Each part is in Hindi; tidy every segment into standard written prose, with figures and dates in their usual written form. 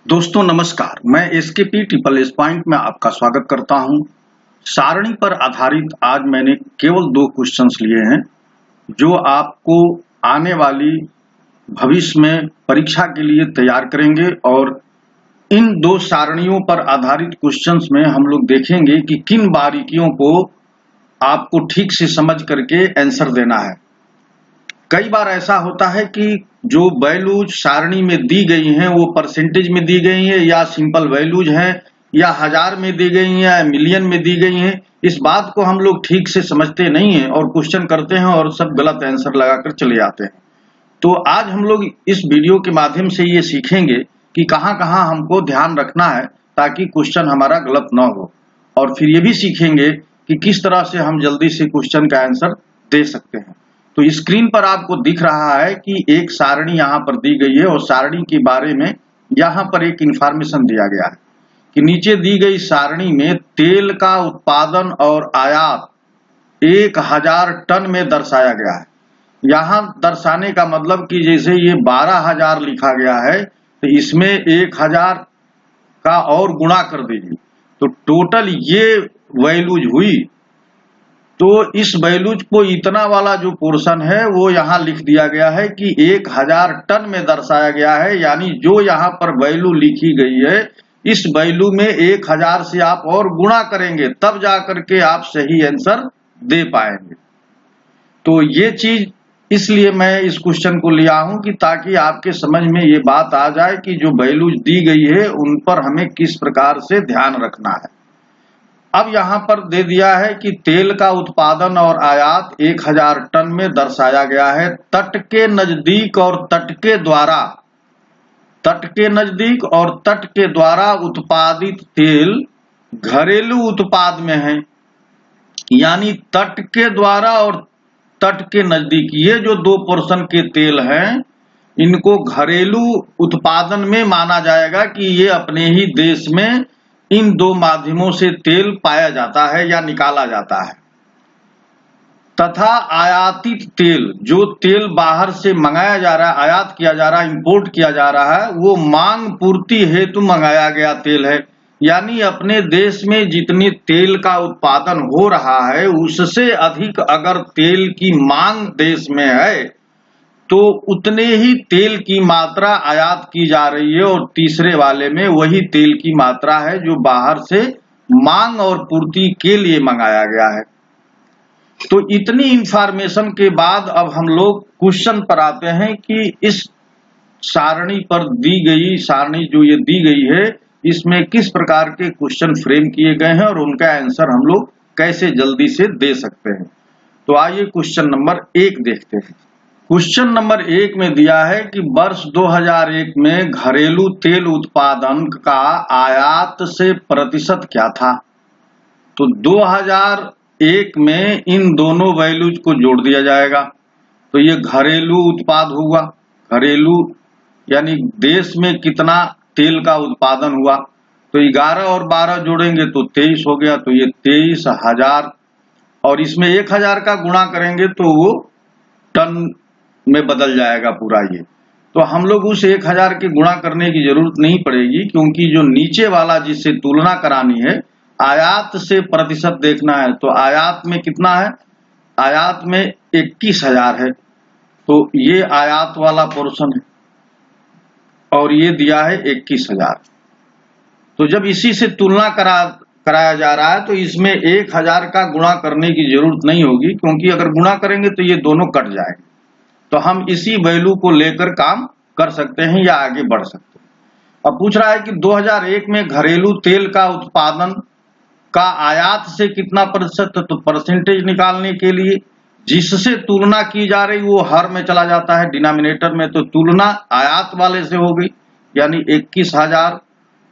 दोस्तों नमस्कार, मैं एसकेपी ट्रिपल एस पॉइंट में आपका स्वागत करता हूं। सारणी पर आधारित आज मैंने केवल 2 क्वेश्चंस लिए हैं जो आपको आने वाली भविष्य में परीक्षा के लिए तैयार करेंगे। और इन 2 सारणियों पर आधारित क्वेश्चंस में हम लोग देखेंगे कि किन बारीकियों को आपको ठीक से समझ करके आंसर देना है। कई बार ऐसा होता है कि जो वैल्यूज सारणी में दी गई हैं वो परसेंटेज में दी गई हैं या सिंपल वैल्यूज हैं या हजार में दी गई हैं या मिलियन में दी गई हैं। इस बात को हम लोग ठीक से समझते नहीं हैं और क्वेश्चन करते हैं और सब गलत आंसर लगाकर चले जाते हैं। तो आज हम लोग इस वीडियो के माध्यम से ये सीखेंगे कि कहाँ कहाँ हमको ध्यान रखना है ताकि क्वेश्चन हमारा गलत न हो, और फिर ये भी सीखेंगे कि किस तरह से हम जल्दी से क्वेश्चन का आंसर दे सकते हैं। तो स्क्रीन पर आपको दिख रहा है कि एक सारणी यहाँ पर दी गई है और सारणी के बारे में यहाँ पर एक इंफॉर्मेशन दिया गया है कि नीचे दी गई सारणी में तेल का उत्पादन और आयात 1000 टन में दर्शाया गया है। यहाँ दर्शाने का मतलब कि जैसे ये 12,000 लिखा गया है तो इसमें 1000 का और गुणा कर दीजिए तो टोटल ये वैल्यूज हुई। तो इस वैल्यूज को इतना वाला जो पोर्शन है वो यहाँ लिख दिया गया है कि 1000 टन में दर्शाया गया है। यानी जो यहाँ पर वैल्यू लिखी गई है इस वैल्यू में 1000 से आप और गुणा करेंगे तब जाकर के आप सही आंसर दे पाएंगे। तो ये चीज इसलिए मैं इस क्वेश्चन को लिया हूं कि ताकि आपके समझ में ये बात आ जाए कि जो वैल्यूज दी गई है उन पर हमें किस प्रकार से ध्यान रखना है। अब यहाँ पर दे दिया है कि तेल का उत्पादन और आयात 1000 टन में दर्शाया गया है। तट के नजदीक और तट के द्वारा उत्पादित तेल घरेलू उत्पाद में है। यानी तट के द्वारा और तट के नजदीक ये जो 2 पोर्शन के तेल हैं इनको घरेलू उत्पादन में माना जाएगा कि ये अपने ही देश में इन 2 माध्यमों से तेल पाया जाता है या निकाला जाता है। तथा आयातित तेल, जो तेल बाहर से मंगाया जा रहा है, आयात किया जा रहा है, इंपोर्ट किया जा रहा है, वो मांग पूर्ति हेतु मंगाया गया तेल है। यानी अपने देश में जितने तेल का उत्पादन हो रहा है उससे अधिक अगर तेल की मांग देश में है तो उतने ही तेल की मात्रा आयात की जा रही है और तीसरे वाले में वही तेल की मात्रा है जो बाहर से मांग और पूर्ति के लिए मंगाया गया है। तो इतनी इंफॉर्मेशन के बाद अब हम लोग क्वेश्चन पर आते हैं कि इस सारणी पर दी गई सारणी जो ये दी गई है इसमें किस प्रकार के क्वेश्चन फ्रेम किए गए हैं और उनका आंसर हम लोग कैसे जल्दी से दे सकते हैं। तो आइए क्वेश्चन नंबर 1 देखते हैं। क्वेश्चन नंबर 1 में दिया है कि वर्ष 2001 में घरेलू तेल उत्पादन का आयात से प्रतिशत क्या था। तो 2001 में इन दोनों वैल्यूज को जोड़ दिया जाएगा तो ये घरेलू उत्पाद हुआ। घरेलू यानी देश में कितना तेल का उत्पादन हुआ तो 11 और 12 जोड़ेंगे तो 23 हो गया। तो ये 23,000 और इसमें 1000 का गुणा करेंगे तो वो टन में बदल जाएगा पूरा ये। तो हम लोग उस 1000 के गुणा करने की जरूरत नहीं पड़ेगी क्योंकि जो नीचे वाला जिससे तुलना करानी है आयात से प्रतिशत देखना है। तो आयात में कितना है, आयात में 21,000 है तो ये आयात वाला पोर्शन है और ये दिया है 21,000। तो जब इसी से तुलना कराया जा रहा है तो इसमें 1000 का गुणा करने की जरूरत नहीं होगी क्योंकि अगर गुणा करेंगे तो ये दोनों कट जाएंगे। तो हम इसी वैल्यू को लेकर काम कर सकते हैं या आगे बढ़ सकते हैं। अब पूछ रहा है कि 2001 में घरेलू तेल का उत्पादन का आयात से कितना प्रतिशत, तो परसेंटेज निकालने के लिए जिससे तुलना की जा रही वो हर में चला जाता है डिनोमिनेटर में। तो तुलना आयात वाले से हो गई यानी 21,000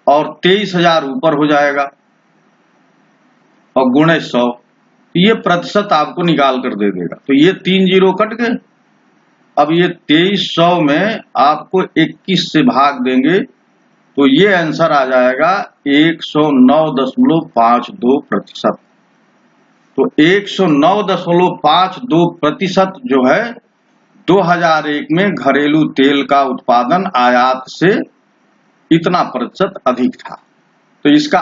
और 23,000 ऊपर हो जाएगा और गुणे 100 ये प्रतिशत आपको निकाल कर दे देगा। तो ये 3 जीरो कट गए। अब ये 2300 में आपको 21 से भाग देंगे तो ये आंसर आ जाएगा 109.52%। तो 109.52% जो है 2001 में घरेलू तेल का उत्पादन आयात से इतना प्रतिशत अधिक था। तो इसका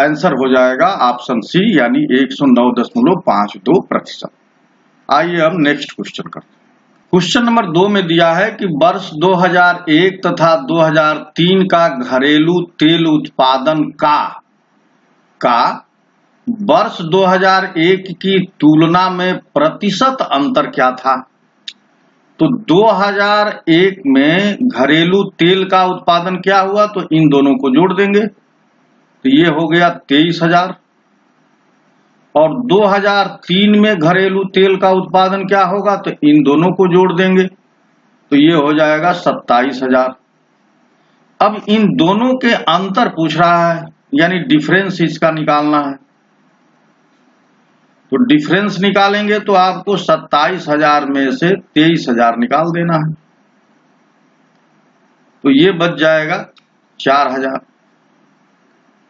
आंसर हो जाएगा ऑप्शन सी, यानी 109.52%। आइए अब नेक्स्ट क्वेश्चन करते हैं। क्वेश्चन नंबर 2 में दिया है कि वर्ष 2001 तथा 2003 का घरेलू तेल उत्पादन का वर्ष 2001 की तुलना में प्रतिशत अंतर क्या था। तो 2001 में घरेलू तेल का उत्पादन क्या हुआ, तो इन दोनों को जोड़ देंगे तो ये हो गया 23,000, और 2003 में घरेलू तेल का उत्पादन क्या होगा, तो इन दोनों को जोड़ देंगे तो ये हो जाएगा 27,000। अब इन दोनों के अंतर पूछ रहा है, यानी डिफरेंस इसका निकालना है। तो डिफरेंस निकालेंगे तो आपको 27,000 में से 23,000 निकाल देना है, तो ये बच जाएगा 4,000।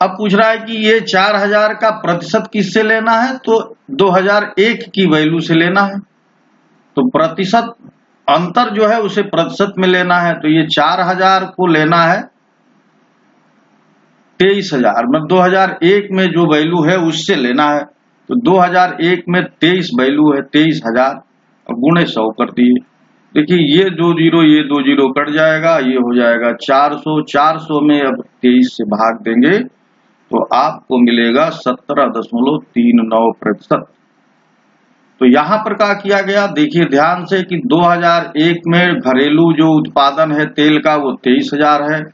अब पूछ रहा है कि ये 4,000 का प्रतिशत किससे लेना है, तो 2001 की वैल्यू से लेना है। तो प्रतिशत अंतर जो है उसे प्रतिशत में लेना है, तो ये 4,000 को लेना है 23,000, मतलब 2001 में जो वैल्यू है उससे लेना है। तो 2001 में 23 वैल्यू है 23,000, और गुणे 100 कर दिए। देखिए ये 2 जीरो ये 2 जीरो कट जाएगा, ये हो जाएगा 400। 400 में अब 23 से भाग देंगे तो आपको मिलेगा 17.39%। तो यहां पर क्या किया गया, देखिए ध्यान से कि 2001 में घरेलू जो उत्पादन है तेल का वो 23,000 है,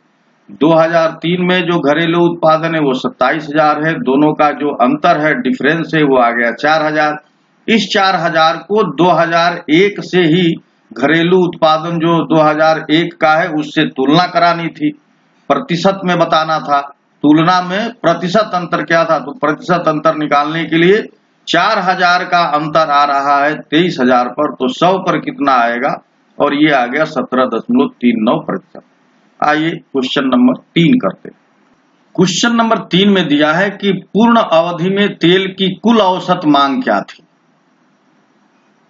2003 में जो घरेलू उत्पादन है वो 27,000 है। दोनों का जो अंतर है, डिफरेंस है, वो आ गया 4,000। इस 4,000 को 2001 से ही घरेलू उत्पादन जो 2001 का है उससे तुलना करानी थी, प्रतिशत में बताना था। तुलना में प्रतिशत अंतर क्या था, तो प्रतिशत अंतर निकालने के लिए 4,000 का अंतर आ रहा है 23,000 पर, तो 100 पर कितना आएगा, और ये आ गया 17.39%। आइए क्वेश्चन नंबर 3 करते हैं। क्वेश्चन नंबर 3 में दिया है कि पूर्ण अवधि में तेल की कुल औसत मांग क्या थी।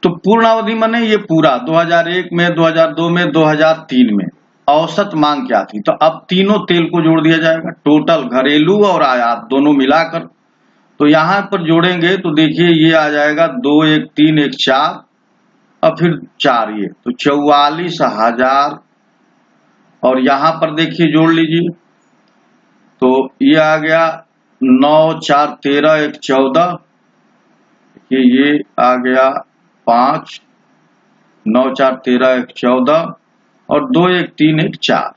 तो पूर्ण अवधि माने ये पूरा 2001 में, 2002 में, 2003 में औसत मांग क्या थी। तो अब तीनों तेल को जोड़ दिया जाएगा, टोटल घरेलू और आयात दोनों मिलाकर। तो यहां पर जोड़ेंगे तो देखिए ये आ जाएगा 2 1 3 1 4 और फिर 4 ये, तो 44,000। और यहां पर देखिए जोड़ लीजिए तो ये आ गया 9 4 13 1 14, ये आ गया 5 9 4 13 1 14 और 2 1 3 1 4,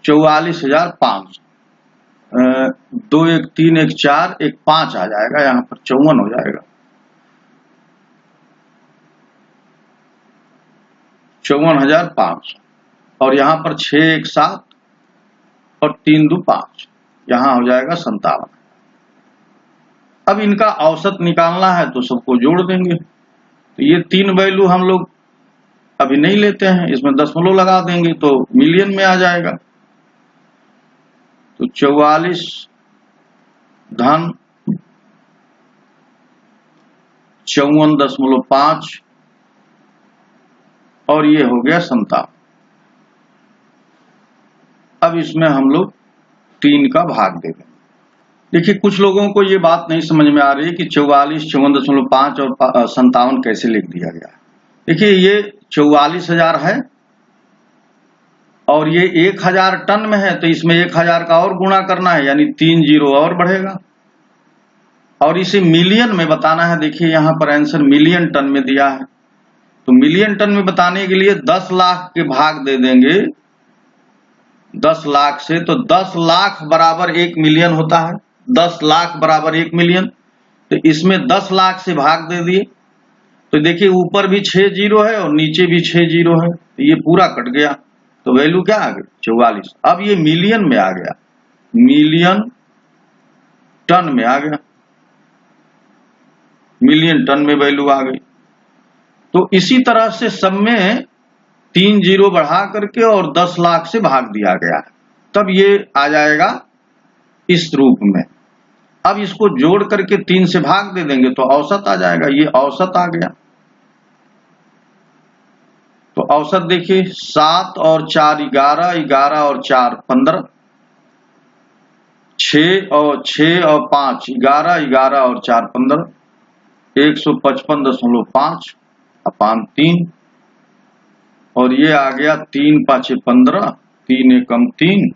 44,500। 2 1 3 1 4 1 5 आ जाएगा, यहाँ पर 54 हो जाएगा, 54,500। और यहाँ पर 6 1 7 और 3 2 5, यहाँ हो जाएगा 57। अब इनका औसत निकालना है तो सबको जोड़ देंगे। तो ये 3 वैल्यू हम लोग अभी नहीं लेते हैं, इसमें दशमलव लगा देंगे तो मिलियन में आ जाएगा। तो 44 धन 54.5 और ये हो गया 57। अब इसमें हम लोग 3 का भाग देंगे। देखिए कुछ लोगों को ये बात नहीं समझ में आ रही कि 44, 54.5 और 57 कैसे लिख दिया गया। देखिए ये 44,000 है और ये 1,000 टन में है, तो इसमें 1,000 का और गुणा करना है, यानी 3 जीरो और बढ़ेगा, और इसे मिलियन में बताना है। देखिए यहाँ पर आंसर मिलियन टन में दिया है, तो मिलियन टन में बताने के लिए 10 लाख के भाग दे देंगे 10 लाख से, तो 10 लाख बराबर 1 मिलियन होता है, 10 लाख बराबर 1 मिलियन। तो इसमें 10 लाख से भाग दे दिए तो देखिए ऊपर भी 6 जीरो है और नीचे भी 6 जीरो है, तो ये पूरा कट गया, तो वैल्यू क्या आ गई 44। अब ये मिलियन में आ गया, मिलियन टन में आ गया, मिलियन टन में वैल्यू आ गई। तो इसी तरह से सब में 3 जीरो बढ़ा करके और 10 लाख से भाग दिया गया है, तब ये आ जाएगा इस रूप में। अब इसको जोड़ करके 3 से भाग दे देंगे तो औसत आ जाएगा, ये औसत आ गया। तो औसत देखिए 7 और 4 11, 11 और 4 15, 6 और 5 11, 11 और 4 15, 155.5 अपान 3, और ये आ गया 3 5 15, 3 एकम 3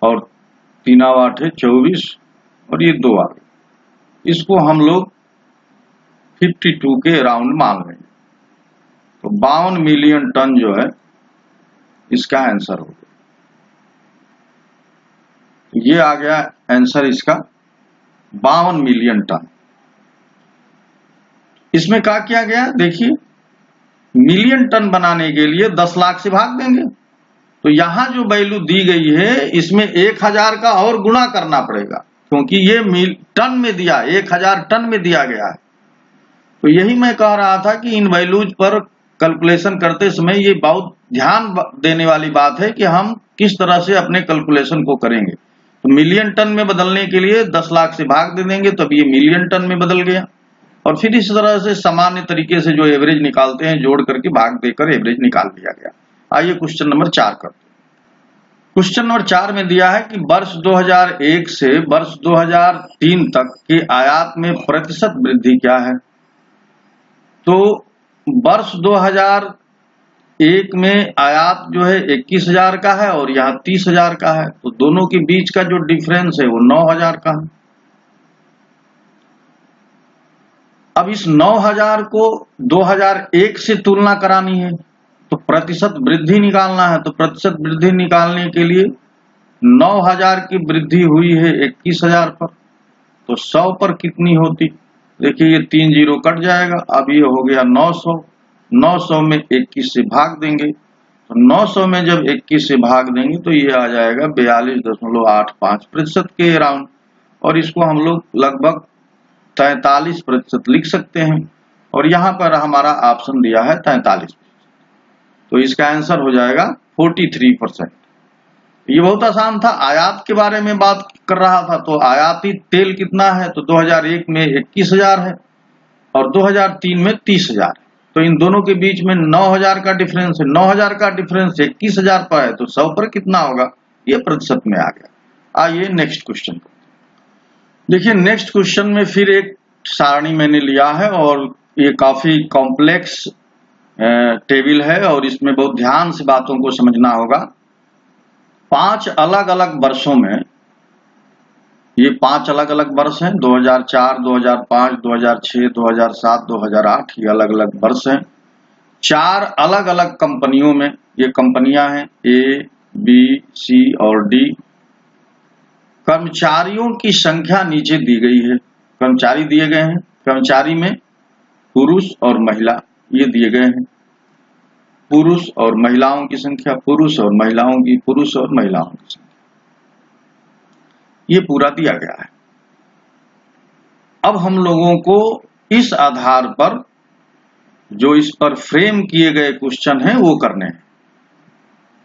और 3 8 24, और ये 2 आ गए। इसको हम लोग 52 के अराउंड मान लेंगे, तो 52 मिलियन टन जो है इसका आंसर हो गया। ये आ गया आंसर इसका 52 मिलियन टन। इसमें क्या किया गया देखिए, मिलियन टन बनाने के लिए 10 लाख से भाग देंगे, तो यहां जो वैल्यू दी गई है इसमें 1000 का और गुणा करना पड़ेगा, क्योंकि ये टन में दिया, 1000 टन में दिया गया है। तो यही मैं कह रहा था कि इन वैल्यूज पर कैलकुलेशन करते समय ये बहुत ध्यान देने वाली बात है कि हम किस तरह से अपने कैलकुलेशन को करेंगे। तो मिलियन टन में बदलने के लिए 10 लाख से भाग दे देंगे, तब ये मिलियन टन में बदल गया, और फिर इस तरह से सामान्य तरीके से जो एवरेज निकालते हैं जोड़ करके भाग देकर एवरेज निकाल दिया गया। आइए क्वेश्चन नंबर 4 करते हैं। क्वेश्चन नंबर 4 में दिया है कि वर्ष 2001 से वर्ष 2003 तक के आयात में प्रतिशत वृद्धि क्या है। तो वर्ष 2001 में आयात जो है 21,000 का है और यहाँ 30,000 का है, तो दोनों के बीच का जो डिफरेंस है वो 9,000 का है। अब इस 9,000 को 2001 से तुलना करानी है, तो प्रतिशत वृद्धि निकालना है। तो प्रतिशत वृद्धि निकालने के लिए 9,000 की वृद्धि हुई है 21,000 पर, तो 100 पर कितनी होती। देखिए ये 3 जीरो कट जाएगा, अब ये हो गया 900। 900 में 21 से भाग देंगे, तो 900 में जब 21 से भाग देंगे तो ये आ जाएगा 42.85% के अराउंड, और इसको हम लोग लगभग 43% लिख सकते हैं, और यहाँ पर हमारा ऑप्शन दिया है 43%, तो इसका आंसर हो जाएगा 43%। ये बहुत आसान था। आयात के बारे में बात कर रहा था, तो आयाती तेल कितना है, तो 2001 में 21,000 है और 2003 में 30,000 है, तो इन दोनों के बीच में 9,000 का डिफरेंस है। 9,000 का डिफरेंस 21,000 पर है, तो 100 पर कितना होगा, ये प्रतिशत में आ गया। आइए नेक्स्ट क्वेश्चन। देखिए नेक्स्ट क्वेश्चन में फिर एक सारणी मैंने लिया है, और ये काफी कॉम्प्लेक्स टेबल है और इसमें बहुत ध्यान से बातों को समझना होगा। 5 अलग अलग वर्षों में, ये 5 अलग अलग वर्ष हैं, 2004, 2005, 2006, 2007, 2008, ये अलग अलग वर्ष हैं। 4 अलग अलग कंपनियों में, ये कंपनियां हैं A, B, C और D। कर्मचारियों की संख्या नीचे दी गई है, कर्मचारी दिए गए हैं, कर्मचारी में पुरुष और महिला ये दिए गए हैं। पुरुष और महिलाओं की संख्या, पुरुष और महिलाओं की, पुरुष और महिलाओं की संख्या, ये पूरा दिया गया है। अब हम लोगों को इस आधार पर जो इस पर फ्रेम किए गए क्वेश्चन हैं वो करने हैं।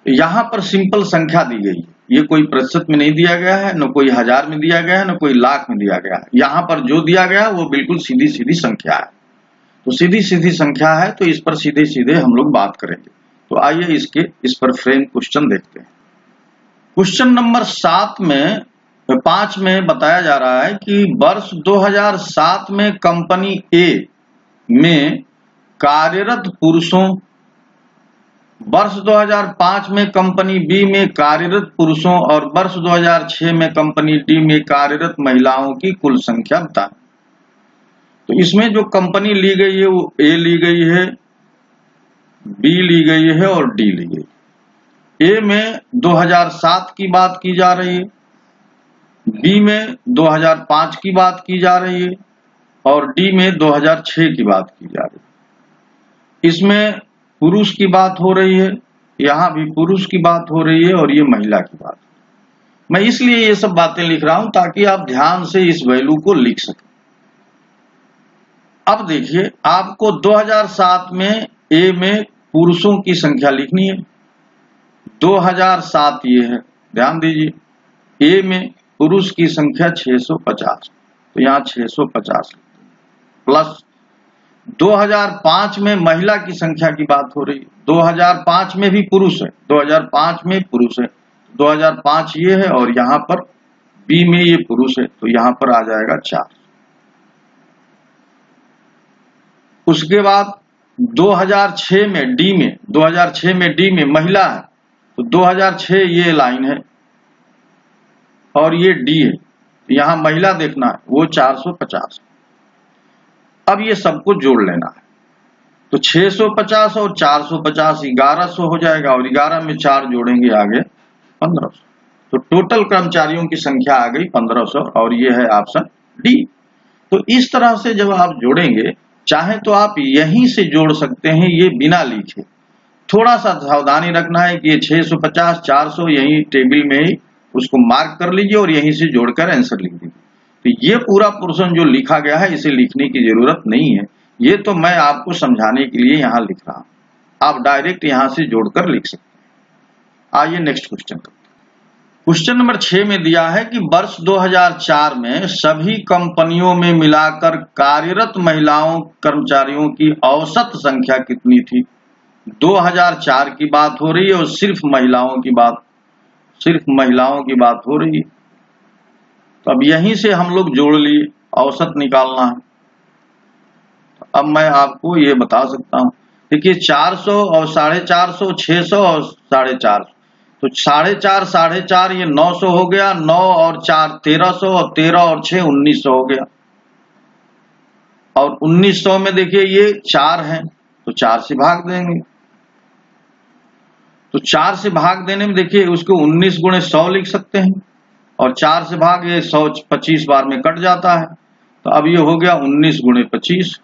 यहां पर सिंपल संख्या दी गई है, ये कोई प्रतिशत में नहीं दिया गया है, न कोई हजार में दिया गया है, न कोई लाख में दिया गया है। यहां पर जो दिया गया है वो बिल्कुल सीधी सीधी संख्या है। तो सीधी सीधी संख्या है, तो इस पर सीधे सीधे हम लोग बात करेंगे। तो आइए इस पर फ्रेम क्वेश्चन देखते हैं। क्वेश्चन नंबर 5 में बताया जा रहा है कि वर्ष 2007 में कंपनी ए में कार्यरत पुरुषों, वर्ष 2005 में कंपनी बी में कार्यरत पुरुषों और वर्ष 2006 में कंपनी डी में कार्यरत महिलाओं की कुल संख्या बताएं। तो इसमें जो कंपनी ली गई है वो ए ली गई है, बी ली गई है और डी ली गई। ए में 2007 की बात की जा रही है, बी में 2005 की बात की जा रही है और डी में 2006 की बात की जा रही है। इसमें पुरुष की बात हो रही है, यहां भी पुरुष की बात हो रही है और ये महिला की बात। मैं इसलिए ये सब बातें लिख रहा हूं ताकि आप ध्यान से इस वैल्यू को लिख सकें। अब देखिए, आपको 2007 में ए में पुरुषों की संख्या लिखनी है। 2007 ये है, ध्यान दीजिए। ए में पुरुष की संख्या 650, तो यहां 650 प्लस 2005 में महिला की संख्या की बात हो रही है, 2005 में भी पुरुष है, 2005 में पुरुष है, 2005 ये है और यहाँ पर बी में ये पुरुष है, तो यहाँ पर आ जाएगा 4। उसके बाद 2006 में डी में, 2006 में डी में महिला है, तो 2006 ये लाइन है और ये डी है, यहाँ महिला देखना है, वो 450। अब ये सबको जोड़ लेना है, तो 650 और 450 1100 हो जाएगा और 11 में 4 जोड़ेंगे आगे 1500, तो टोटल कर्मचारियों की संख्या आ गई 1500 और ये है ऑप्शन डी। तो इस तरह से जब आप जोड़ेंगे, चाहे तो आप यहीं से जोड़ सकते हैं, ये बिना लिखे। थोड़ा सा सावधानी रखना है कि ये 650 400 यहीं टेबल में ही उसको मार्क कर लीजिए और यहीं से जोड़कर आंसर लिख दीजिए। तो ये पूरा पोर्शन जो लिखा गया है इसे लिखने की जरूरत नहीं है, ये तो मैं आपको समझाने के लिए यहाँ लिख रहा हूं, आप डायरेक्ट यहाँ से जोड़कर लिख सकते हैं। आइए नेक्स्ट क्वेश्चन करते हैं। क्वेश्चन नंबर 6 में दिया है कि वर्ष 2004 में सभी कंपनियों में मिलाकर कार्यरत महिलाओं कर्मचारियों की औसत संख्या कितनी थी। 2004 की बात हो रही है और सिर्फ महिलाओं की बात हो रही है। तो अब यहीं से हम लोग जोड़ लिए, औसत निकालना है। तो अब मैं आपको ये बता सकता हूं, देखिए 400 और 450, 600 और 450, तो 450 450 ये 900 हो गया, 9 और 4 1300 और 13 और 6 1900 हो गया। और 1900 में देखिए ये 4 है, तो 4 से भाग देंगे, तो 4 से भाग देने में देखिए उसको 19 गुणे 100 लिख सकते हैं और 4 से भाग ये 100 25 बार में कट जाता है, तो अब ये हो गया 19 गुणे 25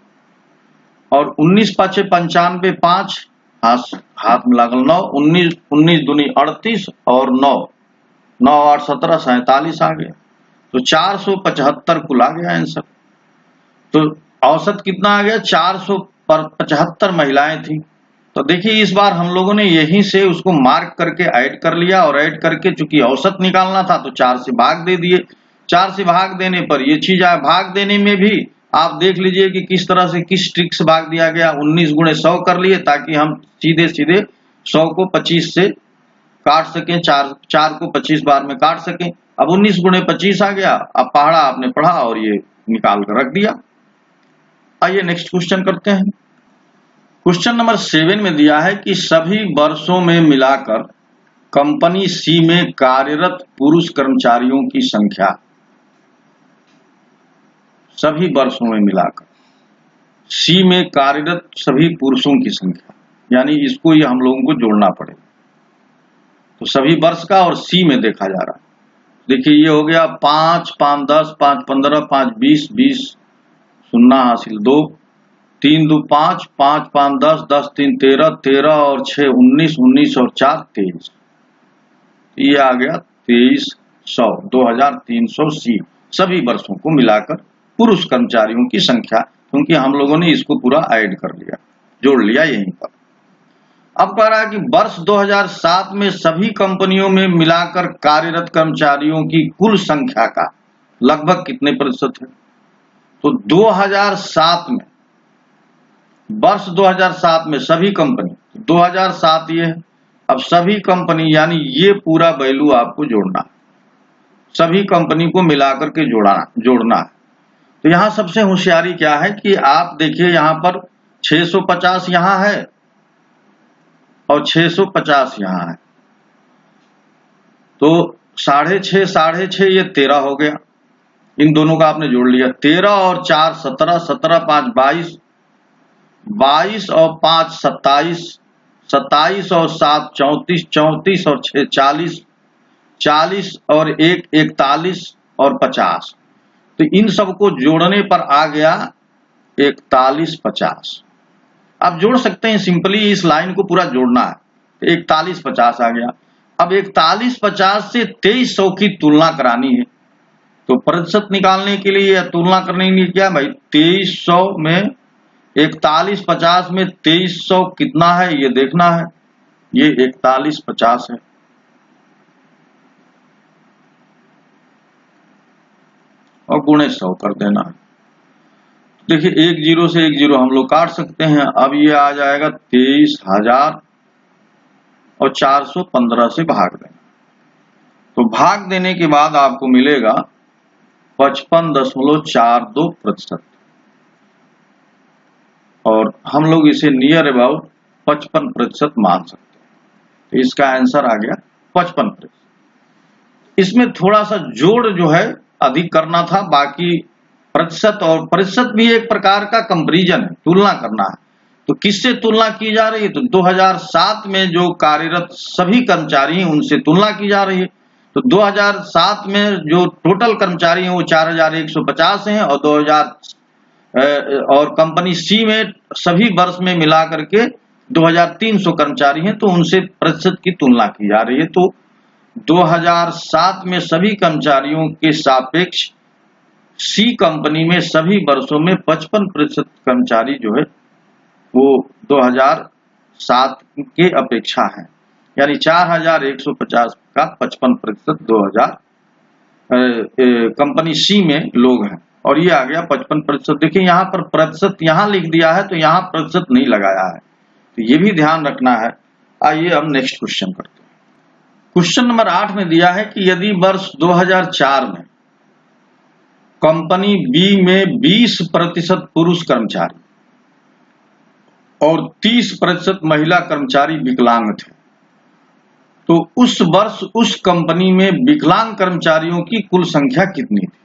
और 19 5 95 5 हाथ में लागल 9, 19 दूनी 38 और 9 9 8 17 47 आ गया, तो 475 कुल आ गया आंसर। तो औसत कितना आ गया, 475 महिलाएं थी। तो देखिए इस बार हम लोगों ने यहीं से उसको मार्क करके ऐड कर लिया और ऐड करके चूंकि औसत निकालना था तो 4 से भाग दे दिए। 4 से भाग देने पर ये चीज आया, भाग देने में भी आप देख लीजिए कि किस तरह से किस ट्रिक से भाग दिया गया। 19 गुणे 100 कर लिए ताकि हम सीधे सीधे 100 को 25 से काट सकें, 4 को 25 बार में काट सकें। अब 19 गुणे 25 आ गया, अब पहाड़ा आपने पढ़ा और ये निकाल कर रख दिया। आइए नेक्स्ट क्वेश्चन करते हैं। क्वेश्चन नंबर 7 में दिया है कि सभी वर्षों में मिलाकर कंपनी सी में कार्यरत पुरुष कर्मचारियों की संख्या, सभी वर्षों में मिलाकर सी में कार्यरत सभी पुरुषों की संख्या, यानी इसको ये हम लोगों को जोड़ना पड़ेगा। तो सभी वर्ष का और सी में देखा जा रहा है। देखिए ये हो गया 5 5 10 5 15 5 20 20 शून्य हासिल 2 3 2 5 5 5 10 10 3 13 13 और 6 19 19 और 4 23, ये आ गया 2300 2300 सी सभी वर्षों को मिलाकर पुरुष कर्मचारियों की संख्या, क्योंकि हम लोगों ने इसको पूरा ऐड कर लिया, जोड़ लिया यहीं पर। अब कह रहा है कि वर्ष 2007 में सभी कंपनियों में मिलाकर कार्यरत कर्मचारियों की कुल संख्या का लगभग कितने प्रतिशत है। तो 2007 में, वर्ष 2007 में सभी कंपनी, 2007 ये है। अब सभी कंपनी यानी ये पूरा वैल्यू आपको जोड़ना है, सभी कंपनी को मिलाकर के जोड़ना है। तो यहां सबसे होशियारी क्या है कि आप देखिए यहां पर 650 यहां है और 650 यहां है, तो 6.5 6.5 ये 13 हो गया, इन दोनों का आपने जोड़ लिया। 13 और 4 17 17 5 22 22 और 5 27 27 और 7 34 34 और 6 40 40 और 1 41 और 50, तो इन सबको जोड़ने पर आ गया 41 50। आप जोड़ सकते हैं सिंपली, इस लाइन को पूरा जोड़ना है, तो 41 50 आ गया। अब 41 50 से 2300 की तुलना करानी है, तो प्रतिशत निकालने के लिए या तुलना करने के लिए क्या भाई, 2300 में 41 50 में 2300 कितना है ये देखना है, ये 41 50 है। और गुणे 100 कर देना है, देखिए 1 जीरो से 1 जीरो हम लोग काट सकते हैं। अब ये आ जाएगा 23,000 और 415 से भाग देना। तो भाग देने के बाद आपको मिलेगा 55.42%, और हम लोग इसे नियर अबाउट 55% मान सकते हैं। तो इसका आंसर आ गया 55%। इसमें थोड़ा सा जोड़ जो है अधिक करना था, बाकी प्रतिशत, और प्रतिशत भी एक प्रकार का कंपैरिजन है, तुलना करना है। तो किससे तुलना की जा रही है? तो 2007 में जो कार्यरत सभी कर्मचारी हैं उनसे तुलना की जा रही है। तो 2007 में जो टोटल कर्मचारी हैं वो 4,150 हैं, और 2000 और कंपनी सी में सभी वर्ष में मिला करके 2,300 कर्मचारी हैं, तो उनसे प्रतिशत की तुलना की जा रही है। तो 2007 में सभी कर्मचारियों के सापेक्ष सी कंपनी में सभी वर्षों में 55% कर्मचारी जो है वो 2007 के अपेक्षा है, यानी 4,150 का 55% 2000 कंपनी सी में लोग हैं, और ये आ गया 55%। देखिए यहाँ पर प्रतिशत यहाँ लिख दिया है, तो यहाँ प्रतिशत नहीं लगाया है, तो ये भी ध्यान रखना है। आइए अब नेक्स्ट क्वेश्चन करते हैं। क्वेश्चन नंबर 8 में दिया है कि यदि वर्ष 2004 में कंपनी बी में 20% पुरुष कर्मचारी और 30% महिला कर्मचारी विकलांग थे, तो उस वर्ष उस कंपनी में विकलांग कर्मचारियों की कुल संख्या कितनी थी?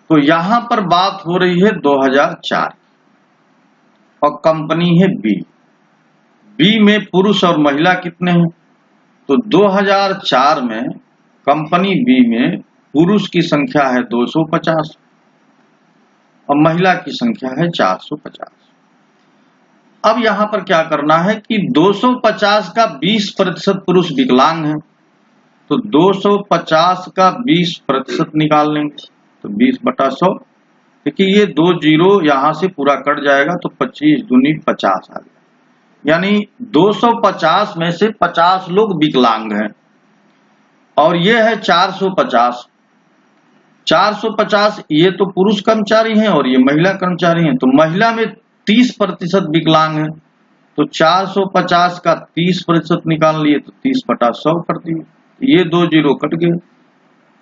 तो यहां पर बात हो रही है 2004 और कंपनी है बी। बी में पुरुष और महिला कितने हैं? तो 2004 में कंपनी बी में पुरुष की संख्या है 250 और महिला की संख्या है 450। अब यहां पर क्या करना है कि 250 का 20% पुरुष विकलांग है, तो 250 का 20% निकाल लेंगे, तो 20/100। देखिए ये 2 जीरो यहां से पूरा कट जाएगा, तो 25 दूनी 50 आ गया, यानी 250 में से 50 लोग विकलांग हैं, और ये है 450। 450 ये तो पुरुष कर्मचारी हैं और ये महिला कर्मचारी हैं, तो महिला में 30% विकलांग है, तो 450 का 30% निकाल लिए, तो 30/100 कर दिए। ये 2 जीरो कट गए।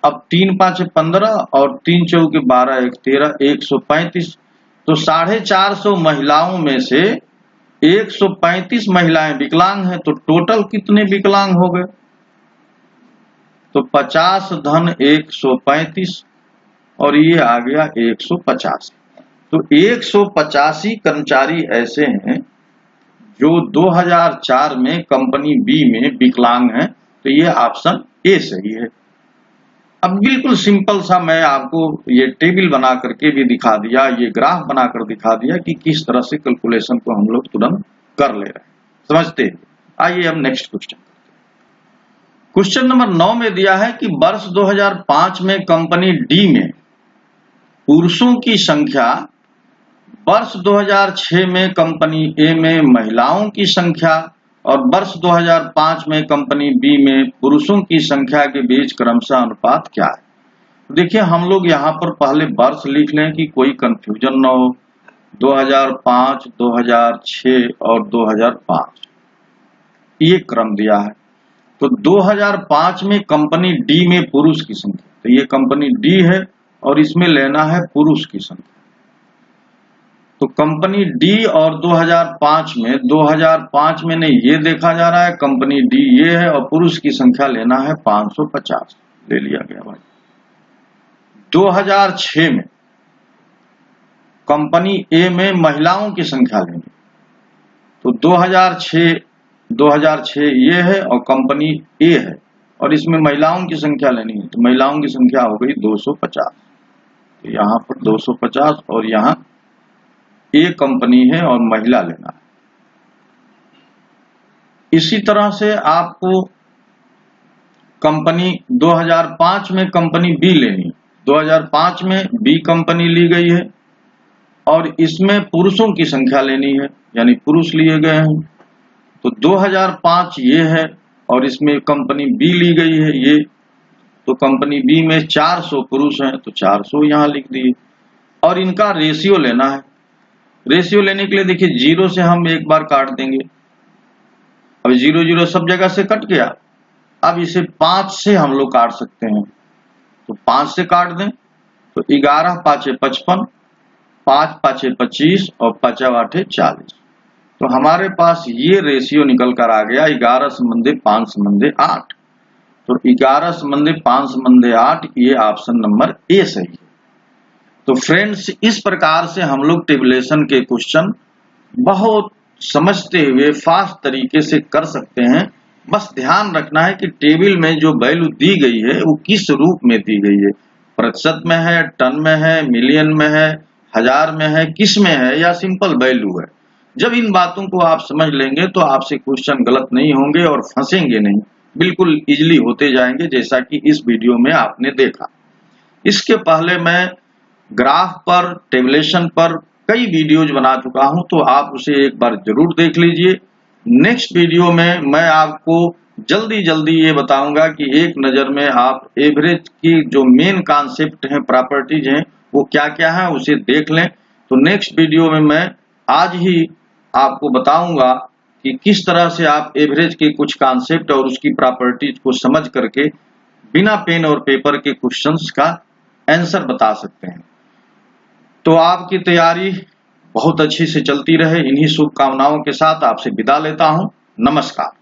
अब 3 5 15 और 3 4 12 1 13 135। तो 450 महिलाओं में से 135 महिलाएं विकलांग हैं, तो टोटल कितने विकलांग हो गए? तो 50 धन 135 और ये आ गया 185। तो 185 कर्मचारी ऐसे हैं जो 2004 में कंपनी बी में विकलांग हैं, तो ये ऑप्शन ए सही है। अब बिल्कुल सिंपल सा मैं आपको ये टेबल बना करके भी दिखा दिया, ये ग्राफ बनाकर दिखा दिया कि किस तरह से कैलकुलेशन को हम लोग तुरंत कर ले रहे हैं, समझते हैं। आइए अब नेक्स्ट क्वेश्चन। क्वेश्चन नंबर 9 में दिया है कि वर्ष 2005 में कंपनी डी में पुरुषों की संख्या, वर्ष 2006 में कंपनी ए में महिलाओं की संख्या और वर्ष 2005 में कंपनी बी में पुरुषों की संख्या के बीच क्रमशः अनुपात क्या है? देखिए हम लोग यहाँ पर पहले वर्ष लिख लें कि कोई कंफ्यूजन न हो। 2005, 2006 और 2005 ये क्रम दिया है। तो 2005 में कंपनी डी में पुरुष की संख्या, तो ये कंपनी डी है और इसमें लेना है पुरुष की संख्या। तो कंपनी डी और 2005 में नहीं, ये देखा जा रहा है कंपनी डी ये है और पुरुष की संख्या लेना है 550, ले लिया गया भाई। 2006 में कंपनी ए में महिलाओं की संख्या लेनी, तो 2006 ये है और कंपनी ए है और इसमें महिलाओं की संख्या लेनी है, तो महिलाओं की संख्या हो गई 250। तो यहाँ पर 250 और यहाँ ए कंपनी है और महिला लेना है। इसी तरह से आपको कंपनी 2005 में कंपनी बी लेनी है। 2005 में बी कंपनी ली गई है और इसमें पुरुषों की संख्या लेनी है, यानी पुरुष लिए गए हैं। तो 2005 ये है और इसमें कंपनी बी ली गई है ये, तो कंपनी बी में 400 पुरुष हैं, तो 400 यहाँ लिख दिए। और इनका रेशियो लेना है। रेशियो लेने के लिए देखिए 0 से हम एक बार काट देंगे, अब 0 0 सब जगह से कट गया। अब इसे 5 से हम लोग काट सकते हैं, तो 5 से काट दें तो 11 5 55, 5 5 25 और 5 8 40। तो हमारे पास ये रेशियो निकल कर आ गया 11 संबंधी 5 संबंधी 8। तो 11 संबंधी 5 संबंधी 8, ये ऑप्शन नंबर ए सही है। तो फ्रेंड्स, इस प्रकार से हम लोग टेबुलेशन के क्वेश्चन बहुत समझते हुए फास्ट तरीके से कर सकते हैं। बस ध्यान रखना है कि टेबल में जो वैल्यू दी गई है वो किस रूप में दी गई है, प्रतिशत में है, टन में है, मिलियन में है, हजार में है, किस में है, या सिंपल वैल्यू है। जब इन बातों को आप समझ लेंगे तो आपसे क्वेश्चन गलत नहीं होंगे और फंसेंगे नहीं, बिल्कुल इजीली होते जाएंगे, जैसा कि इस वीडियो में आपने देखा। इसके पहले मैं ग्राफ पर, टेबुलेशन पर कई वीडियोज बना चुका हूं, तो आप उसे एक बार जरूर देख लीजिए। नेक्स्ट वीडियो में मैं आपको जल्दी ये बताऊंगा कि एक नजर में आप एवरेज की जो मेन कॉन्सेप्ट है, प्रॉपर्टीज हैं, वो क्या क्या है उसे देख लें। तो नेक्स्ट वीडियो में मैं आज ही आपको बताऊंगा कि किस तरह से आप एवरेज के कुछ कॉन्सेप्ट और उसकी प्रॉपर्टीज को समझ करके बिना पेन और पेपर के क्वेश्चंस का आंसर बता सकते हैं। तो आपकी तैयारी बहुत अच्छी से चलती रहे, इन्हीं शुभकामनाओं के साथ आपसे विदा लेता हूं। नमस्कार।